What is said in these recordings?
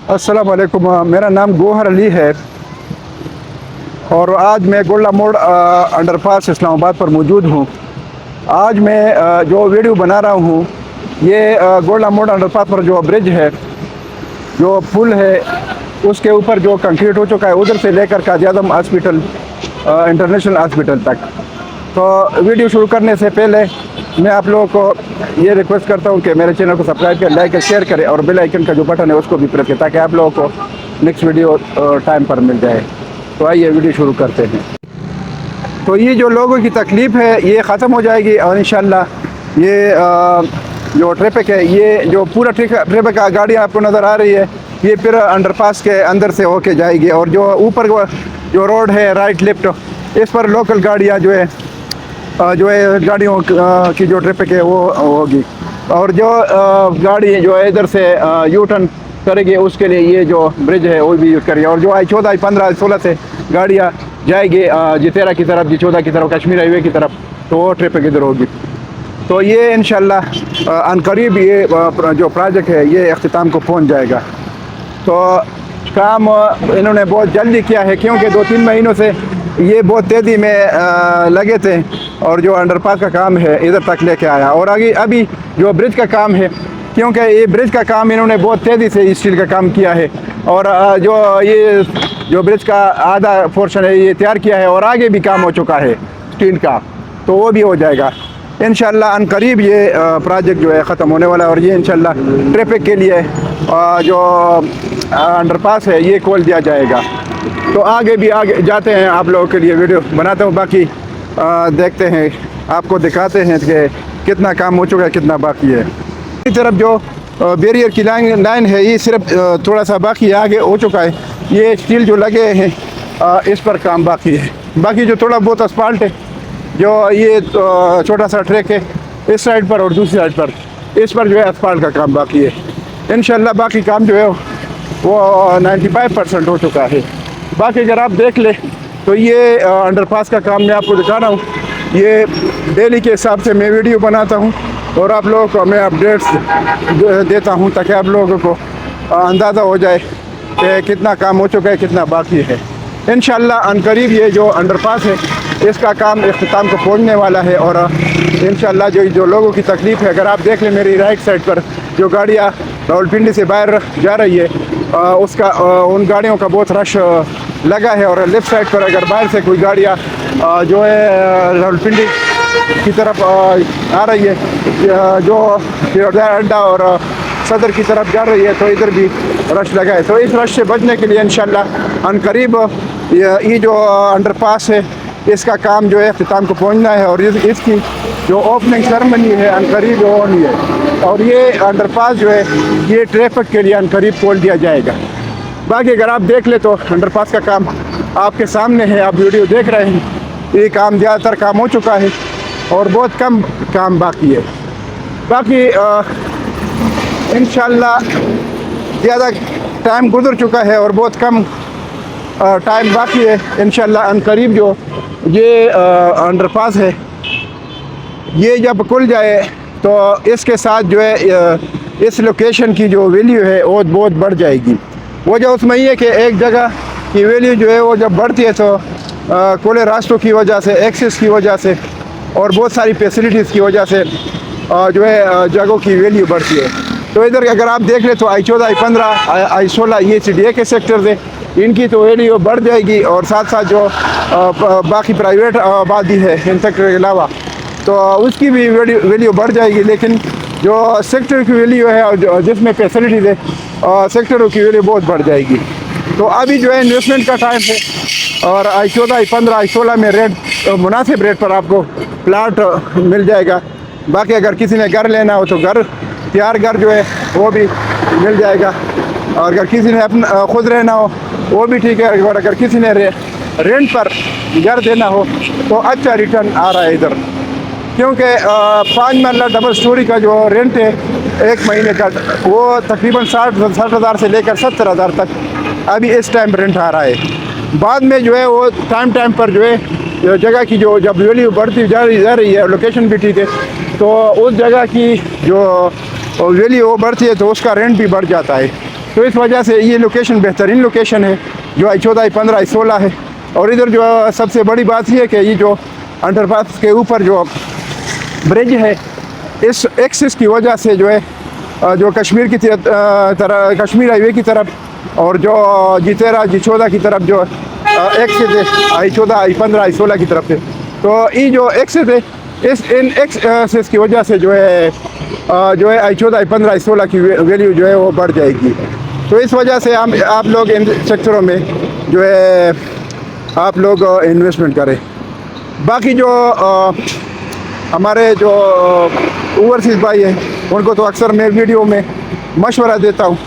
अस्सलाम वालेकुम। मेरा नाम गोहर अली है और आज मैं गोला मोड़ अंडरपास इस्लामाबाद पर मौजूद हूँ। आज मैं जो वीडियो बना रहा हूँ ये गोला मोड़ अंडरपास पर जो ब्रिज है, जो पुल है, उसके ऊपर जो कंक्रीट हो चुका है, उधर से लेकर काज़ी-आज़म हॉस्पिटल इंटरनेशनल हॉस्पिटल तक। तो वीडियो शुरू करने से पहले मैं आप लोगों को ये रिक्वेस्ट करता हूँ कि मेरे चैनल को सब्सक्राइब करें, लाइक करें, शेयर करें और बेल आइकन का जो बटन है उसको भी प्रेस करें ताकि आप लोगों को नेक्स्ट वीडियो टाइम पर मिल जाए। तो आइए वीडियो शुरू करते हैं। तो ये जो लोगों की तकलीफ़ है ये ख़त्म हो जाएगी और इंशाल्लाह ये जो ट्रैफिक है, ये जो पूरा ट्रैफिक का गाड़ी आपको नज़र आ रही है, ये फिर अंडरपास के अंदर से होके जाएगी और जो ऊपर जो रोड है राइट लेफ्ट, इस पर लोकल गाड़ियाँ जो है गाड़ियों की जो ट्रैफिक है वो होगी और जो गाड़ी जो है इधर से यू टर्न करेगी उसके लिए ये जो ब्रिज है वो भी यूज़ करेगी। और जो I14, I15, I16 से गाड़ियाँ जाएगी G13 की तरफ, G14 की तरफ, कश्मीर हाईवे की तरफ, तो वो ट्रैफिक इधर होगी। तो ये इंशाल्लाह अनकरीब ये जो प्रोजेक्ट है ये अख्तिताम को पहुंच जाएगा। तो काम इन्होंने बहुत जल्दी किया है क्योंकि 2-3 महीनों से ये बहुत तेज़ी में लगे थे और जो अंडरपास का काम है इधर तक लेके आया। और आगे अभी जो ब्रिज का काम है, क्योंकि ये ब्रिज का काम इन्होंने बहुत तेज़ी से स्टील का काम किया है और जो ब्रिज का आधा पोर्शन है ये तैयार किया है और आगे भी काम हो चुका है स्टील का, तो वो भी हो जाएगा इंशाल्लाह। अनकरीब ये प्रोजेक्ट जो है ख़त्म होने वाला है और ये इंशाल्लाह ट्रैफिक के लिए जो अंडरपास है ये खोल दिया जाएगा। तो आगे जाते हैं, आप लोगों के लिए वीडियो बनाता हूँ, बाकी देखते हैं, आपको दिखाते हैं कि कितना काम हो चुका है, कितना बाकी है। इस तरफ जो बैरियर की लाइन है ये सिर्फ थोड़ा सा बाकी आगे हो चुका है। ये स्टील जो लगे हैं इस पर काम बाकी है। बाकी जो थोड़ा बहुत असफाल्ट है, जो ये छोटा सा ट्रैक है इस साइड पर और दूसरी साइड पर, इस पर जो है असफाल्ट का काम बाकी है। इंशाल्लाह बाकी काम जो है वो 95% हो चुका है। बाकी अगर आप देख ले तो ये अंडरपास का काम मैं आपको दिखा रहा हूँ। ये डेली के हिसाब से मैं वीडियो बनाता हूँ और आप लोगों को मैं अपडेट्स देता हूँ ताकि आप लोगों को अंदाज़ा हो जाए कि कितना काम हो चुका है, कितना बाकी है। इंशाल्लाह अनकरीब ये जो अंडरपास है इसका काम इख्तिताम को पहुँचने वाला है और इंशाल्लाह जो लोगों की तकलीफ़ है, अगर आप देख लें मेरी राइट साइड पर जो गाड़ियाँ रावलपिंडी से बाहर जा रही है उसका उन गाड़ियों का बहुत रश लगा है और लेफ़्ट साइड पर अगर बाहर से कोई गाड़ियाँ जो है रावलपिंडी की तरफ आ रही है, जो अड्डा और सदर की तरफ जा रही है, तो इधर भी रश लगा है। तो इस रश से बचने के लिए इंशाल्लाह अनकरीब ये जो अंडरपास है इसका काम जो है अख्तिताम को पहुंचना है और इसकी जो ओपनिंग सेरेमनी है अनकरीब होनी है और ये अंडरपास जो है ये ट्रैफिक के लिए अनकरीब खोल दिया जाएगा। बाकी अगर आप देख ले तो अंडरपास का काम आपके सामने है, आप वीडियो देख रहे हैं। ये काम ज़्यादातर काम हो चुका है और बहुत कम काम बाकी है। बाकी इंशाल्लाह ज़्यादा टाइम गुजर चुका है और बहुत कम टाइम बाकी है। इंशाल्लाह अनकरीब जो ये अंडरपास है ये जब खुल जाए तो इसके साथ जो है इस लोकेशन की जो वैल्यू है वो बहुत बढ़ जाएगी। वजह उसमें ये है कि एक जगह की वैल्यू जो है वो जब बढ़ती है तो खुले रास्तों की वजह से, एक्सेस की वजह से और बहुत सारी फैसिलिटीज़ की वजह से जो है जगहों की वैल्यू बढ़ती है। तो इधर अगर आप देख लें तो I14, I15, I16 ये CDA के सेक्टर्स है, इनकी तो वैल्यू बढ़ जाएगी और साथ साथ जो बाकी प्राइवेट आबादी है इन सेक्टर के अलावा तो उसकी भी वैल्यू बढ़ जाएगी। लेकिन जो सेक्टर की वैल्यू है और जिसमें फैसिलिटीज़ है सेक्टरों की वैल्यू बहुत बढ़ जाएगी। तो अभी जो है इन्वेस्टमेंट का टाइम है और I14, I15, I16 में रेट मुनासिब रेट पर आपको प्लाट मिल जाएगा। बाकी अगर किसी ने घर लेना हो तो तैयार घर जो है वो भी मिल जाएगा और अगर किसी ने अपना खुद रहना हो वो भी ठीक है। और अगर किसी ने रेंट पर घर देना हो तो अच्छा रिटर्न आ रहा है इधर, क्योंकि 5 मरला डबल स्टोरी का जो रेंट है एक महीने का वो तकरीबन 60,000 से लेकर 70,000 तक अभी इस टाइम रेंट आ रहा है। बाद में जो है वो टाइम पर जो है जगह की जो जब वैल्यू बढ़ती जा रही है, लोकेशन भी ठीक है, तो उस जगह की जो वैल्यू वो बढ़ती है तो उसका रेंट भी बढ़ जाता है। तो इस वजह से ये लोकेशन बेहतरीन लोकेशन है, जो I14, I15, I16 है। और इधर जो सबसे बड़ी बात ये है कि ये जो अंडरपास के ऊपर जो ब्रिज है, इस एक्सिस की वजह से जो है जो कश्मीर की तरफ, कश्मीर हाईवे की तरफ और जो G13, G14 की तरफ जो एक्सिस है I14, I15, I16 की तरफ से, तो ये जो एक्सिस है इन एक्सिस की वजह से जो है I14, I15, I16 की वैल्यू जो है वो बढ़ जाएगी। तो इस वजह से आप लोग इन सेक्टरों में जो है आप लोग इन्वेस्टमेंट करें। बाकी जो हमारे जो ओवरसीज़ भाई हैं उनको तो अक्सर मैं वीडियो में मशवरा देता हूँ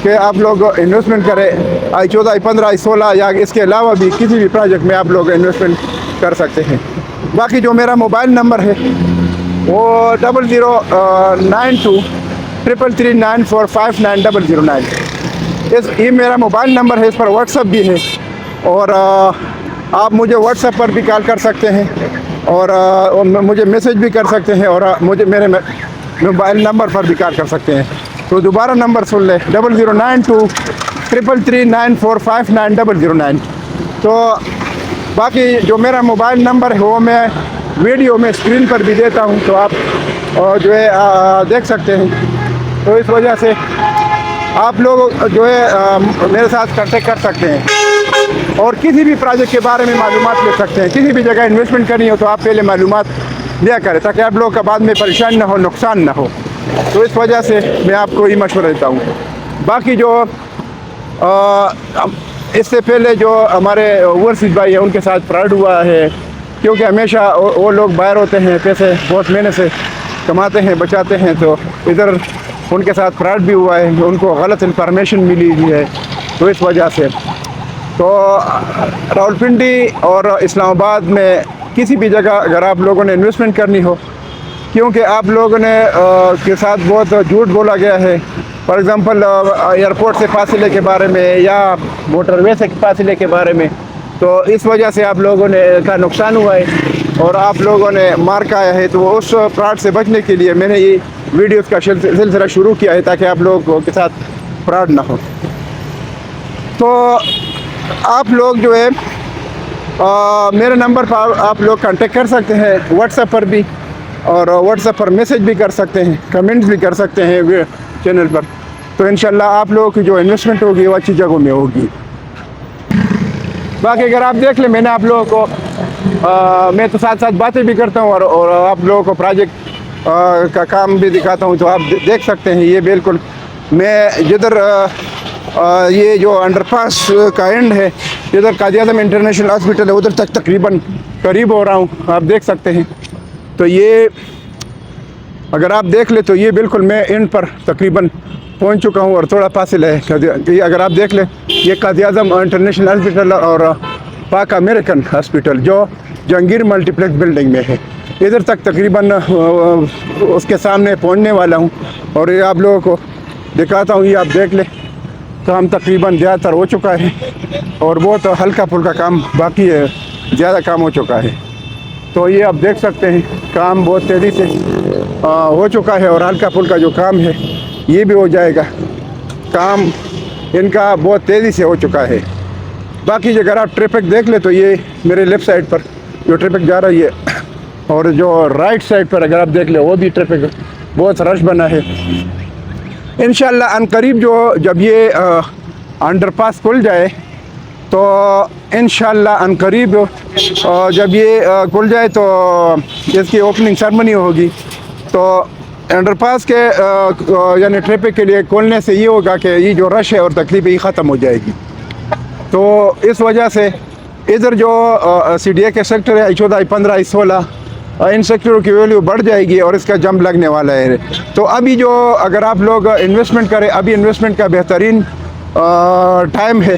कि आप लोग इन्वेस्टमेंट करें I14, I15, I16 या इसके अलावा भी किसी भी प्रोजेक्ट में आप लोग इन्वेस्टमेंट कर सकते हैं। बाकी जो मेरा मोबाइल नंबर है वो 0092 333 945 909। ये मेरा मोबाइल नंबर है, इस पर व्हाट्सअप भी है और आप मुझे व्हाट्सएप पर भी कॉल कर सकते हैं और मुझे मैसेज भी कर सकते हैं और मुझे मेरे मोबाइल नंबर पर भी कॉल कर सकते हैं। तो दोबारा नंबर सुन लें 0092 333 945 909। तो बाकी जो मेरा मोबाइल नंबर है वो मैं वीडियो में स्क्रीन पर भी देता हूँ, तो आप जो है देख सकते हैं। तो इस वजह से आप लोग जो है मेरे साथ कांटेक्ट कर सकते हैं और किसी भी प्रोजेक्ट के बारे में मालूमात ले सकते हैं। किसी भी जगह इन्वेस्टमेंट करनी हो तो आप पहले मालूमात लिया करें ताकि आप लोग का बाद में परेशानी ना हो, नुकसान ना हो। तो इस वजह से मैं आपको ये मशवरा देता हूँ। बाकी जो इससे पहले जो हमारे ओवरसीज़ भाई हैं उनके साथ फ्रॉड हुआ है, क्योंकि हमेशा वो लोग बाहर होते हैं, पैसे बहुत मेहनत से कमाते हैं, बचाते हैं, तो इधर उनके साथ फ्रॉड भी हुआ है, उनको गलत इन्फॉर्मेशन मिली हुई है। तो इस वजह से तो रावलपिंडी और इस्लामाबाद में किसी भी जगह अगर आप लोगों ने इन्वेस्टमेंट करनी हो, क्योंकि आप लोगों ने के साथ बहुत झूठ बोला गया है, फॉर एग्ज़ाम्पल एयरपोर्ट से फासले के बारे में या मोटरवे से फासले के बारे में, तो इस वजह से आप लोगों ने का नुकसान हुआ है और आप लोगों ने मार खाया है। तो उस फ्रॉड से बचने के लिए मैंने ये वीडियोस का सिलसिला शुरू किया है ताकि आप लोगों के साथ फ्रॉड ना हो। तो आप लोग जो है मेरे नंबर पर आप लोग कांटेक्ट कर सकते हैं, व्हाट्सएप पर भी, और व्हाट्सएप पर मैसेज भी कर सकते हैं, कमेंट्स भी कर सकते हैं चैनल पर। तो इंशाल्लाह आप लोगों की जो इन्वेस्टमेंट होगी वो अच्छी जगहों में होगी। बाकी अगर आप देख लें, मैंने आप लोगों को मैं तो साथ साथ बातें भी करता हूँ और आप लोगों को प्रोजेक्ट का काम भी दिखाता हूँ, तो आप देख सकते हैं। ये बिल्कुल मैं जिधर ये जो अंडरपास का एंड है, जिधर कादिर-ए-आज़म इंटरनेशनल हॉस्पिटल है, उधर तक तकरीबन करीब हो रहा हूँ, आप देख सकते हैं। तो ये अगर आप देख ले तो ये बिल्कुल मैं एंड पर तकरीबन पहुंच चुका हूं और थोड़ा फासिल है। ये अगर आप देख ले, ये कादिर-ए-आज़म इंटरनेशनल हॉस्पिटल और पाक अमेरिकन हॉस्पिटल जो जहांगीर मल्टीप्लेक्स बिल्डिंग में है, इधर तक तकरीबन उसके सामने पहुंचने वाला हूं और ये आप लोगों को दिखाता हूं। ये आप देख ले, काम तकरीबन ज़्यादातर हो चुका है और बहुत हल्का फुल्का काम बाकी है, ज़्यादा काम हो चुका है। तो ये आप देख सकते हैं, काम बहुत तेज़ी से हो चुका है और हल्का फुल्का जो काम है ये भी हो जाएगा। काम इनका बहुत तेज़ी से हो चुका है। बाकी अगर आप ट्रैफिक देख ले तो ये मेरे लेफ़्ट साइड पर जो ट्रैफिक जा रही है और जो राइट साइड पर अगर आप देख ले वो भी ट्रैफिक बहुत रश बना है। इंशाल्लाह अनकरीब जब ये अंडरपास खुल जाए तो इंशाल्लाह अनकरीब जब ये खुल जाए तो इसकी ओपनिंग सेरेमनी होगी। तो अंडरपास के यानी ट्रैफिक के लिए खोलने से ये होगा कि ये जो रश है और तकलीफ ये ख़त्म हो जाएगी। तो इस वजह से इधर जो CDA के सेक्टर है I14, I15, I16, इन सेक्टरों की वैल्यू बढ़ जाएगी और इसका जंप लगने वाला है। तो अभी जो अगर आप लोग इन्वेस्टमेंट करें, अभी इन्वेस्टमेंट का बेहतरीन टाइम है,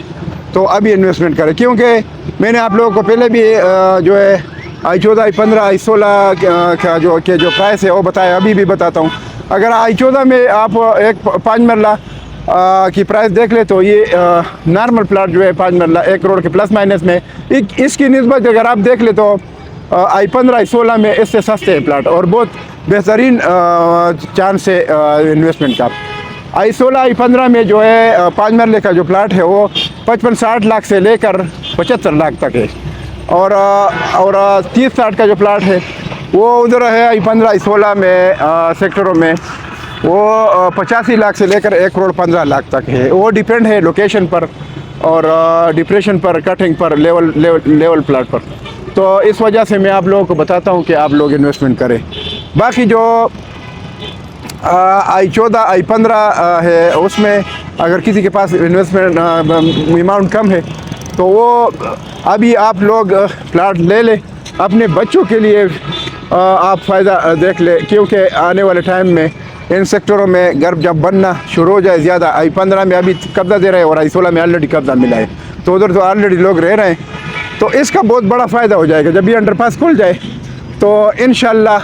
तो अभी इन्वेस्टमेंट करें। क्योंकि मैंने आप लोगों को पहले भी जो है I14, I15, I16 का जो प्राइस है वो बताया, अभी भी बताता हूँ। अगर I14 में आप एक 5 मरला की प्राइस देख ले तो ये नॉर्मल प्लाट जो है 5 मरला 1 करोड़ के प्लस माइनस में, इसकी निस्बत अगर आप देख ले तो I15, I16 में इससे सस्ते हैं प्लाट और बहुत बेहतरीन चांस है इन्वेस्टमेंट का। I16 I15 में जो है 5 मरले का जो प्लाट है वो 55-60 लाख से लेकर 75 लाख तक है। और 30-60 का जो प्लाट है वो उधर है I15 I16 में सेक्टरों में वो 85 लाख से लेकर 1 करोड़ 15 लाख तक है। वो डिपेंड है लोकेशन पर और डिप्रेशन पर, कटिंग पर, लेवल प्लाट पर। तो इस वजह से मैं आप लोगों को बताता हूँ कि आप लोग इन्वेस्टमेंट करें। बाकी जो I14 I15 है उसमें अगर किसी के पास इन्वेस्टमेंट अमाउंट कम है तो वो अभी आप लोग प्लाट ले लें अपने बच्चों के लिए। आप फ़ायदा देख ले, क्योंकि आने वाले टाइम में इन सेक्टरों में घर जब बनना शुरू हो जाए ज़्यादा, I15 में अभी कब्ज़ा दे रहे हैं और I16 में ऑलरेडी कब्ज़ा मिला है, तो उधर तो ऑलरेडी लोग रह रहे हैं, तो इसका बहुत बड़ा फ़ायदा हो जाएगा। जब ये अंडरपास खुल जाए तो इंशाल्लाह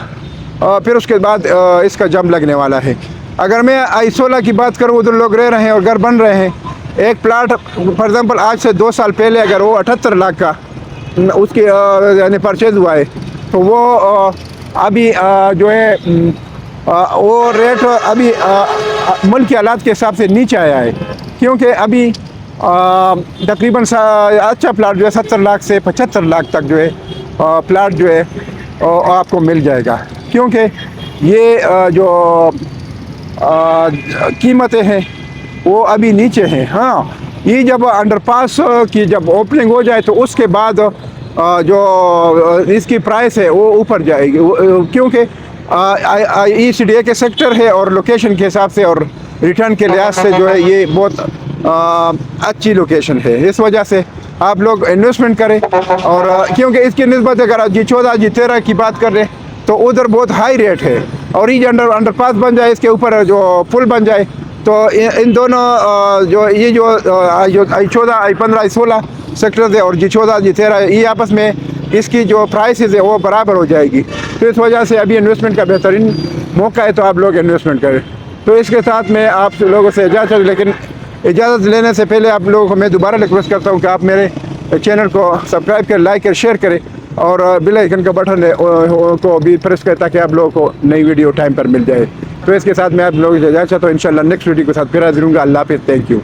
फिर उसके बाद इसका जम लगने वाला है। अगर मैं I16 की बात करूँ, उधर लोग रह रहे हैं और घर बन रहे हैं। एक प्लाट फॉर एग्ज़ाम्पल आज से 2 साल पहले अगर वो 78 लाख का उसकी यानी परचेज़ हुआ है तो वो अभी जो है वो रेट अभी मुल्क के हालात के हिसाब से नीचे आया है, क्योंकि अभी तकरीबन अच्छा प्लाट जो है 70 लाख से 75 लाख तक जो है प्लाट जो है आपको मिल जाएगा, क्योंकि ये जो कीमतें हैं वो अभी नीचे हैं। हाँ, ये जब अंडरपास की जब ओपनिंग हो जाए तो उसके बाद जो इसकी प्राइस है वो ऊपर जाएगी, क्योंकि ECDA के सेक्टर है और लोकेशन के हिसाब से और रिटर्न के लिहाज से जो है ये बहुत अच्छी लोकेशन है। इस वजह से आप लोग इन्वेस्टमेंट करें। और क्योंकि इसकी निस्बत अगर G14 G13 की बात कर रहे हैं तो उधर बहुत हाई रेट है, और ये अंडरपास बन जाए, इसके ऊपर जो पुल बन जाए, तो इन दोनों जो ये जो I14 I15 I16 सेक्टर है और G14 G13 ये आपस में इसकी जो प्राइसेस है वो बराबर हो जाएगी। तो इस वजह से अभी इन्वेस्टमेंट का बेहतरीन मौका है, तो आप लोग इन्वेस्टमेंट करें। तो इसके साथ मैं आप लोगों से इजाज़त, लेकिन इजाज़त लेने से पहले आप लोगों को मैं दोबारा रिक्वेस्ट करता हूँ कि आप मेरे चैनल को सब्सक्राइब करें, लाइक करें, शेयर करें और बेल आइकन का बटन है को भी प्रेस करें ताकि आप लोगों को नई वीडियो टाइम पर मिल जाए। तो इसके साथ मैं आप लोगों से इजाज़त चाहता हूँ। इंशाल्लाह नेक्स्ट वीडियो के साथ फिर हाजिर होऊंगा। अल्लाह हाफ़िज़, थैंक यू।